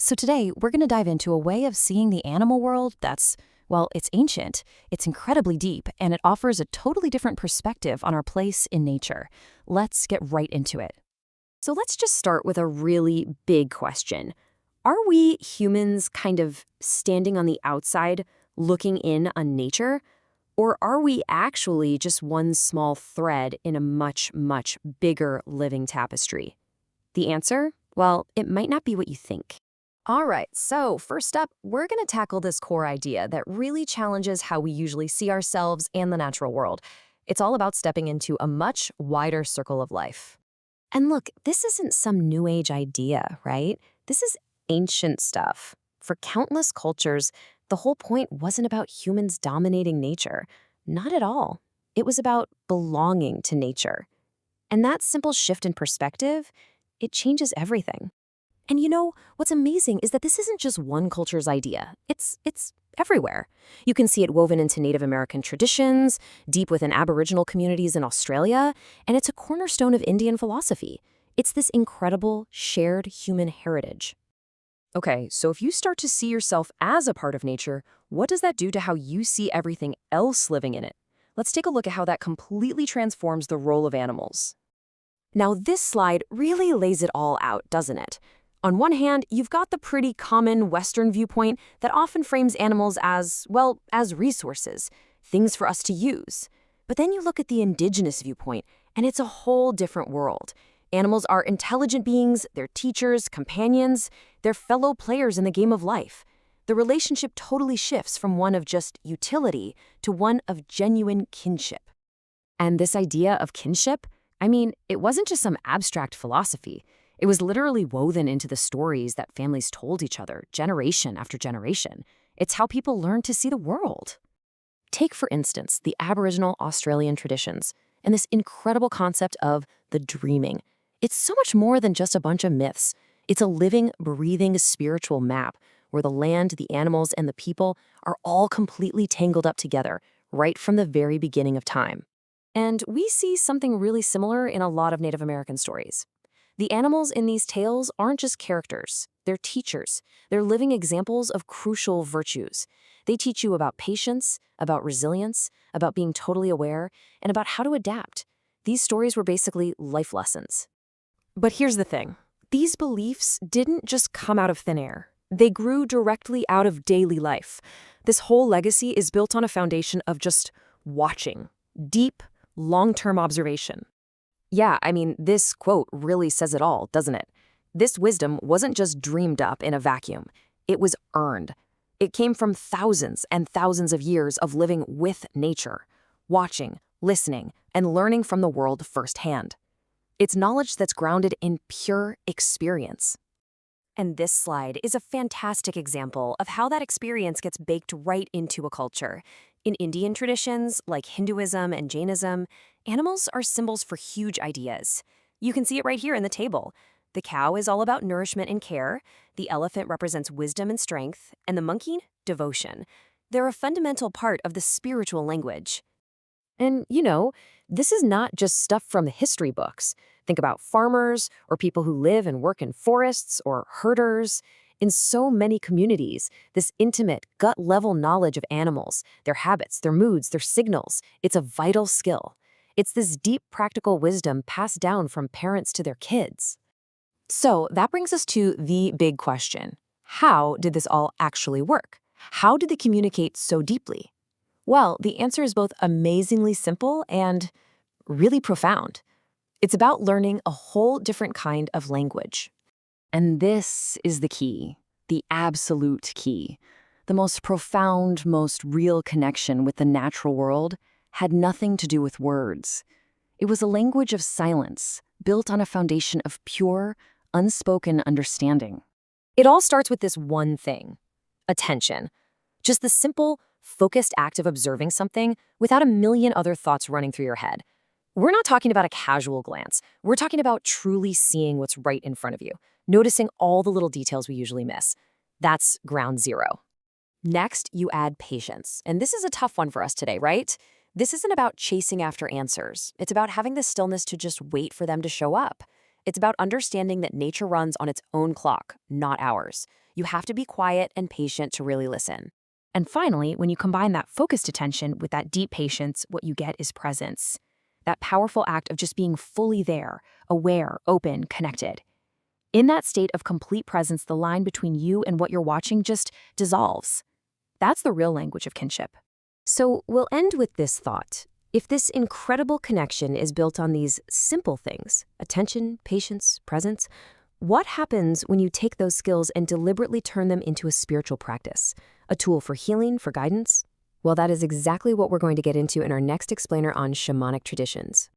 So today, we're going to dive into a way of seeing the animal world that's, well, it's ancient, it's incredibly deep, and it offers a totally different perspective on our place in nature. Let's get right into it. So let's just start with a really big question. Are we humans kind of standing on the outside, looking in on nature? Or are we actually just one small thread in a much, much bigger living tapestry? The answer? Well, it might not be what you think. All right, so first up, we're going to tackle this core idea that really challenges how we usually see ourselves and the natural world. It's all about stepping into a much wider circle of life. And look, this isn't some new age idea, right? This is ancient stuff. For countless cultures, the whole point wasn't about humans dominating nature. Not at all. It was about belonging to nature. And that simple shift in perspective, it changes everything. And you know, what's amazing is that this isn't just one culture's idea. It's everywhere. You can see it woven into Native American traditions, deep within Aboriginal communities in Australia, and it's a cornerstone of Indian philosophy. It's this incredible, shared human heritage. Okay, so if you start to see yourself as a part of nature, what does that do to how you see everything else living in it? Let's take a look at how that completely transforms the role of animals. Now, this slide really lays it all out, doesn't it? On one hand, you've got the pretty common Western viewpoint that often frames animals as, well, as resources, things for us to use. But then you look at the Indigenous viewpoint, and it's a whole different world. Animals are intelligent beings, they're teachers, companions, they're fellow players in the game of life. The relationship totally shifts from one of just utility to one of genuine kinship. And this idea of kinship, it wasn't just some abstract philosophy. It was literally woven into the stories that families told each other, generation after generation. It's how people learned to see the world. Take, for instance, the Aboriginal Australian traditions and this incredible concept of the dreaming. It's so much more than just a bunch of myths. It's a living, breathing spiritual map where the land, the animals, and the people are all completely tangled up together right from the very beginning of time. And we see something really similar in a lot of Native American stories. The animals in these tales aren't just characters, they're teachers. They're living examples of crucial virtues. They teach you about patience, about resilience, about being totally aware, and about how to adapt. These stories were basically life lessons. But here's the thing. These beliefs didn't just come out of thin air. They grew directly out of daily life. This whole legacy is built on a foundation of just watching, deep, long-term observation. Yeah, this quote really says it all, doesn't it? This wisdom wasn't just dreamed up in a vacuum. It was earned. It came from thousands and thousands of years of living with nature, watching, listening, and learning from the world firsthand. It's knowledge that's grounded in pure experience. And this slide is a fantastic example of how that experience gets baked right into a culture. In Indian traditions, like Hinduism and Jainism, animals are symbols for huge ideas. You can see it right here in the table. The cow is all about nourishment and care, the elephant represents wisdom and strength, and the monkey, devotion. They're a fundamental part of the spiritual language. And, this is not just stuff from the history books. Think about farmers, or people who live and work in forests, or herders. In so many communities, this intimate, gut-level knowledge of animals, their habits, their moods, their signals, it's a vital skill. It's this deep practical wisdom passed down from parents to their kids. So that brings us to the big question. How did this all actually work? How did they communicate so deeply? Well, the answer is both amazingly simple and really profound. It's about learning a whole different kind of language. And this is the key, the absolute key. The most profound, most real connection with the natural world had nothing to do with words. It was a language of silence, built on a foundation of pure, unspoken understanding. It all starts with this one thing: attention. Just the simple, focused act of observing something without a million other thoughts running through your head. We're not talking about a casual glance. We're talking about truly seeing what's right in front of you, noticing all the little details we usually miss. That's ground zero. Next, you add patience. And this is a tough one for us today, right? This isn't about chasing after answers. It's about having the stillness to just wait for them to show up. It's about understanding that nature runs on its own clock, not ours. You have to be quiet and patient to really listen. And finally, when you combine that focused attention with that deep patience, what you get is presence. That powerful act of just being fully there, aware, open, connected. In that state of complete presence, the line between you and what you're watching just dissolves. That's the real language of kinship. So we'll end with this thought. If this incredible connection is built on these simple things, attention, patience, presence, what happens when you take those skills and deliberately turn them into a spiritual practice? A tool for healing, for guidance? Well, that is exactly what we're going to get into in our next explainer on shamanic traditions.